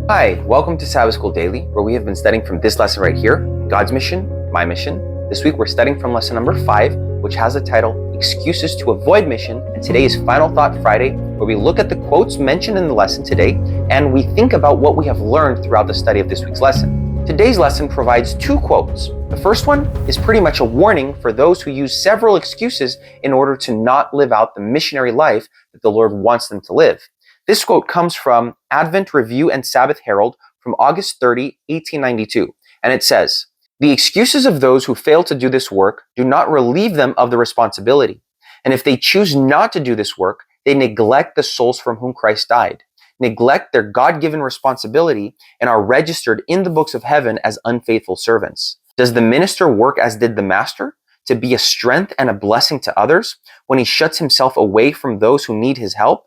Hi, welcome to Sabbath School Daily, where we have been studying from this lesson right here, God's mission, my mission. This week we're studying from lesson number 5, which has the title, Excuses to Avoid Mission, and today is Final Thought Friday, where we look at the quotes mentioned in the lesson today, and we think about what we have learned throughout the study of this week's lesson. Today's lesson provides 2 quotes. The first one is pretty much a warning for those who use several excuses in order to not live out the missionary life that the Lord wants them to live. This quote comes from Advent Review and Sabbath Herald from August 30, 1892, and it says, "The excuses of those who fail to do this work do not relieve them of the responsibility, and if they choose not to do this work, they neglect the souls from whom Christ died, neglect their God-given responsibility, and are registered in the books of heaven as unfaithful servants. Does the minister work as did the master, to be a strength and a blessing to others, when he shuts himself away from those who need his help?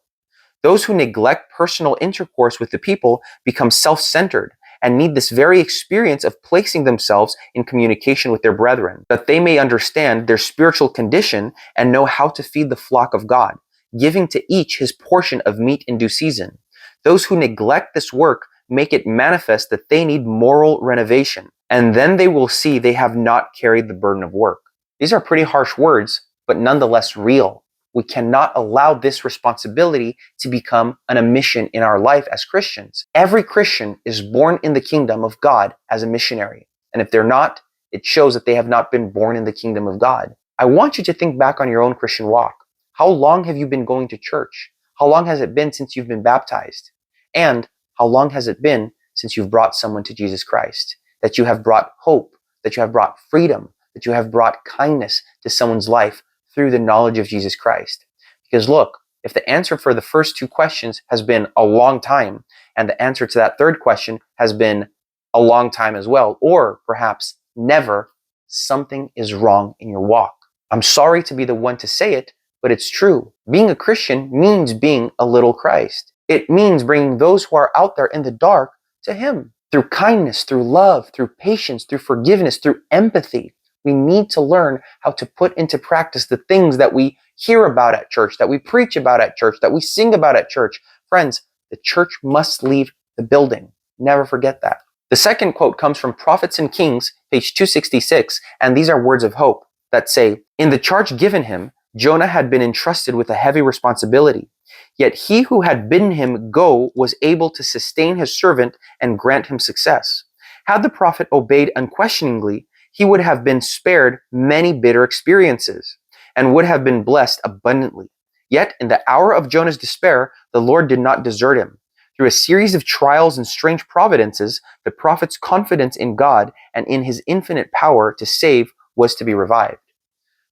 Those who neglect personal intercourse with the people become self-centered and need this very experience of placing themselves in communication with their brethren, that they may understand their spiritual condition and know how to feed the flock of God, giving to each his portion of meat in due season. Those who neglect this work make it manifest that they need moral renovation, and then they will see they have not carried the burden of work." These are pretty harsh words, but nonetheless real. We cannot allow this responsibility to become an omission in our life as Christians. Every Christian is born in the kingdom of God as a missionary. And if they're not, it shows that they have not been born in the kingdom of God. I want you to think back on your own Christian walk. How long have you been going to church? How long has it been since you've been baptized? And how long has it been since you've brought someone to Jesus Christ? That you have brought hope, that you have brought freedom, that you have brought kindness to someone's life through the knowledge of Jesus Christ. Because look, if the answer for the first 2 questions has been a long time, and the answer to that third question has been a long time as well, or perhaps never, something is wrong in your walk. I'm sorry to be the one to say it, but it's true. Being a Christian means being a little Christ. It means bringing those who are out there in the dark to Him. Through kindness, through love, through patience, through forgiveness, through empathy. We need to learn how to put into practice the things that we hear about at church, that we preach about at church, that we sing about at church. Friends, the church must leave the building. Never forget that. The second quote comes from Prophets and Kings, page 266, and these are words of hope that say, "In the charge given him, Jonah had been entrusted with a heavy responsibility. Yet he who had bidden him go was able to sustain his servant and grant him success. Had the prophet obeyed unquestioningly, he would have been spared many bitter experiences and would have been blessed abundantly. Yet in the hour of Jonah's despair, the Lord did not desert him. Through a series of trials and strange providences, the prophet's confidence in God and in his infinite power to save was to be revived."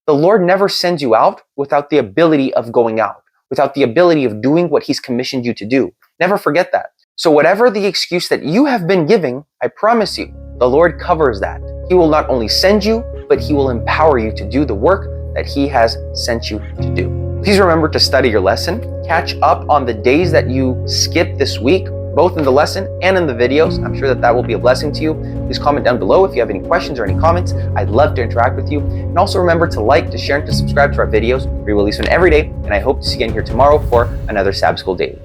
The Lord never sends you out without the ability of going out, without the ability of doing what He's commissioned you to do. Never forget that. So whatever the excuse that you have been giving, I promise you, the Lord covers that. He will not only send you, but He will empower you to do the work that He has sent you to do. Please remember to study your lesson. Catch up on the days that you skipped this week, both in the lesson and in the videos. I'm sure that will be a blessing to you. Please comment down below if you have any questions or any comments. I'd love to interact with you. And also remember to like, to share, and to subscribe to our videos. We release one every day, and I hope to see you again here tomorrow for another Sabbath School Daily.